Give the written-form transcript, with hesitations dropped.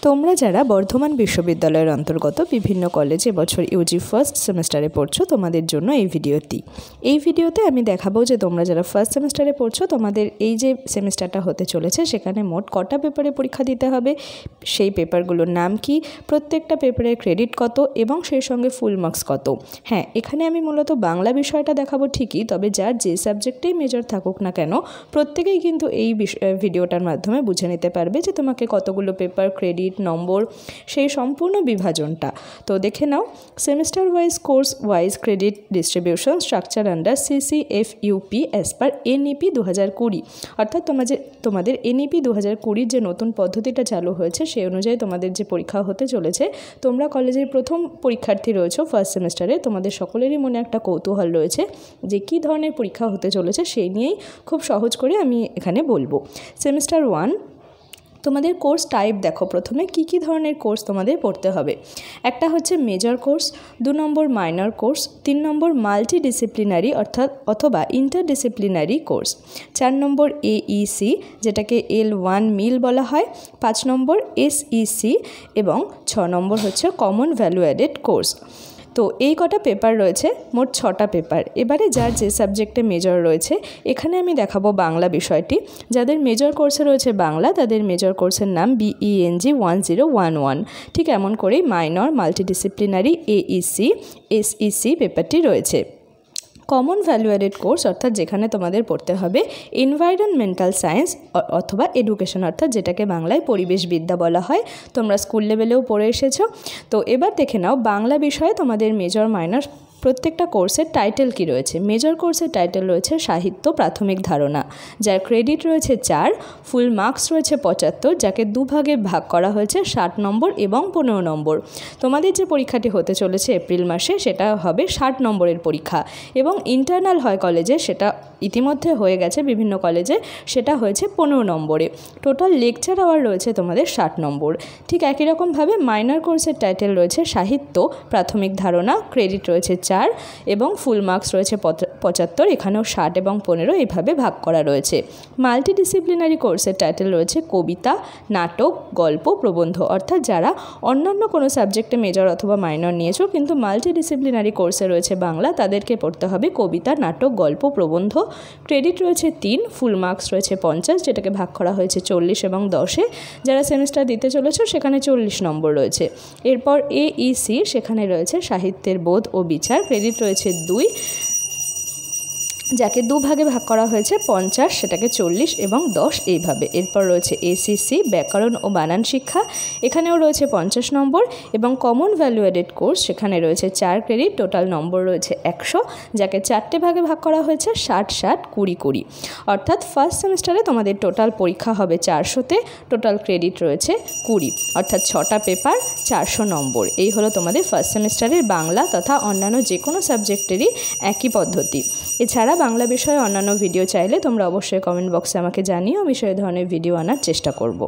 তোমরা যারা বর্ধমান বিশ্ববিদ্যালয়ের অন্তর্গত বিভিন্ন কলেজে এবছর ইউজি ফার্স্ট সেমেস্টারে পড়ছো তোমাদের জন্য এই ভিডিওতে আমি দেখাবো যে তোমরা যারা ফার্স্ট সেমেস্টারে পড়ছো তোমাদের এই যে সেমেস্টারটা হতে চলেছে সেখানে মোট কটা পেপারে পরীক্ষা দিতে হবে, সেই পেপারগুলোর নাম কি, প্রত্যেকটা পেপারের ক্রেডিট কত এবং সেই সঙ্গে ফুল মার্কস কত। হ্যাঁ, এখানে আমি মূলত বাংলা বিষয়টা দেখাবো ঠিকই, তবে যার যে সাবজেক্টেই মেজর থাকুক না কেন প্রত্যেকেই কিন্তু এই ভিডিওটার মাধ্যমে বুঝে নিতে পারবে যে তোমাকে কতগুলো পেপার, ক্রেডিট, নম্বর, সেই সম্পূর্ণ বিভাজনটা। তো দেখে নাও, semester wise course wise credit distribution structure under CCFUP as per NEP 2020, অর্থাৎ তোমাদের NEP 2020 যে নতুন পদ্ধতিটা চালু হয়েছে সেই অনুযায়ী তোমাদের যে পরীক্ষা হতে চলেছে। তোমরা কলেজের প্রথম পরীক্ষার্থী রয়েছো ফার্স্ট সেমিস্টারে, তোমাদের সকলেরই মনে একটা কৌতূহল রয়েছে যে কী ধরনের পরীক্ষা হতে চলেছে, সেই নিয়েই খুব সহজ করে আমি এখানে বলবো। সেমিস্টার 1 তোমাদের কোর্স টাইপ দেখো, প্রথমে কি ধরনের কোর্স তোমাদের পড়তে হবে। একটা হচ্ছে মেজর কোর্স, 2 নম্বর মাইনর কোর্স, 3 নম্বর মাল্টিডিসিপ্লিনারি অথবা ইন্টারডিসিপ্লিনারি কোর্স, 4 নম্বর AEC যেটাকে L1 মিল বলা হয়, 5 নম্বর SEC এবং 6 নম্বর হচ্ছে কমন ভ্যালু অ্যাডেড কোর্স। তো এই কটা পেপার রয়েছে, মোট 6টা পেপার। এবারে যার যে সাবজেক্টে মেজর রয়েছে, এখানে আমি দেখাবো বাংলা বিষয়টি। যাদের মেজর কোর্সে রয়েছে বাংলা, তাদের মেজর কোর্সের নাম BENG 1011। ঠিক এমন করেই মাইনর, মাল্টিডিসিপ্লিনারি, AEC, SEC পেপারটি রয়েছে। কমন ভ্যালু অ্যাডেড কোর্স অর্থাৎ যেখানে তোমাদের পড়তে হবে এনভায়রনমেন্টাল সায়েন্স অথবা এডুকেশন, অর্থাৎ যেটাকে বাংলায় পরিবেশবিদ্যা বলা হয়। তোমরা স্কুল লেভেলেও পড়ে এসেছো। তো এবার দেখে নাও বাংলা বিষয়ে তোমাদের মেজর, মাইনর প্রত্যেকটা কোর্সের টাইটেল কি রয়েছে। মেজর কোর্সের টাইটেল রয়েছে সাহিত্য প্রাথমিক ধারণা, যার ক্রেডিট রয়েছে 4, ফুল মার্কস রয়েছে 75, যাকে দুভাগে ভাগ করা হয়েছে 60 নম্বর এবং 15 নম্বর। তোমাদের যে পরীক্ষাটি হতে চলেছে এপ্রিল মাসে, সেটা হবে 60 নম্বরের পরীক্ষা এবং ইন্টারনাল হয় কলেজে, সেটা ইতিমধ্যে হয়ে গেছে বিভিন্ন কলেজে, সেটা হয়েছে 15 নম্বরে। টোটাল লেকচার আওয়ার রয়েছে তোমাদের 60 নম্বর। ঠিক একই রকমভাবে মাইনর কোর্সের টাইটেল রয়েছে সাহিত্য প্রাথমিক ধারণা, ক্রেডিট রয়েছে 4 এবং ফুল মার্কস রয়েছে 75, এখানেও 60 এবং 15 এইভাবে ভাগ করা রয়েছে। মাল্টিডিসিপ্লিনারি কোর্সের টাইটেল রয়েছে কবিতা, নাটক, গল্প, প্রবন্ধ, অর্থাৎ যারা অন্যান্য কোনো সাবজেক্টে মেজর অথবা মাইনর নিয়েছো কিন্তু মাল্টিডিসিপ্লিনারি কোর্সে রয়েছে বাংলা, তাদেরকে পড়তে হবে কবিতা, নাটক, গল্প, প্রবন্ধ। ক্রেডিট রয়েছে 3, ফুল মার্কস রয়েছে 50, যেটাকে ভাগ করা হয়েছে 40 এবং 10-এ। যারা সেমিস্টার দিতে চলেছো সেখানে 40 নম্বর রয়েছে। এরপর AEC, সেখানে রয়েছে সাহিত্যের বোধ ও বিচার, ক্রেডিট রয়েছে 2, যাকে দুভাগে ভাগ করা হয়েছে 50, সেটাকে 40 এবং 10 এইভাবে। এরপর রয়েছে ACC ব্যাকরণ ও বানান শিক্ষা, এখানেও রয়েছে 50 নম্বর এবং কমন ভ্যালু অ্যাডেড কোর্স, সেখানে রয়েছে 4 ক্রেডিট, টোটাল নম্বর রয়েছে 100, যাকে 4টে ভাগে ভাগ করা হয়েছে 60, 60, 20, 20। অর্থাৎ ফার্স্ট সেমিস্টারে তোমাদের টোটাল পরীক্ষা হবে 400-তে, টোটাল ক্রেডিট রয়েছে 20, অর্থাৎ 6টা পেপার 400 নম্বর। এই হলো তোমাদের ফার্স্ট সেমিস্টারের বাংলা তথা অন্যান্য যে কোনো সাবজেক্টেরই একই পদ্ধতি। এছাড়া বাংলা বিষয়ে অন্যান্য ভিডিও চাইলে তোমরা অবশ্যই কমেন্ট বক্সে আমাকে জানিও, আমি সেই ধরনের ভিডিও আনার চেষ্টা করব।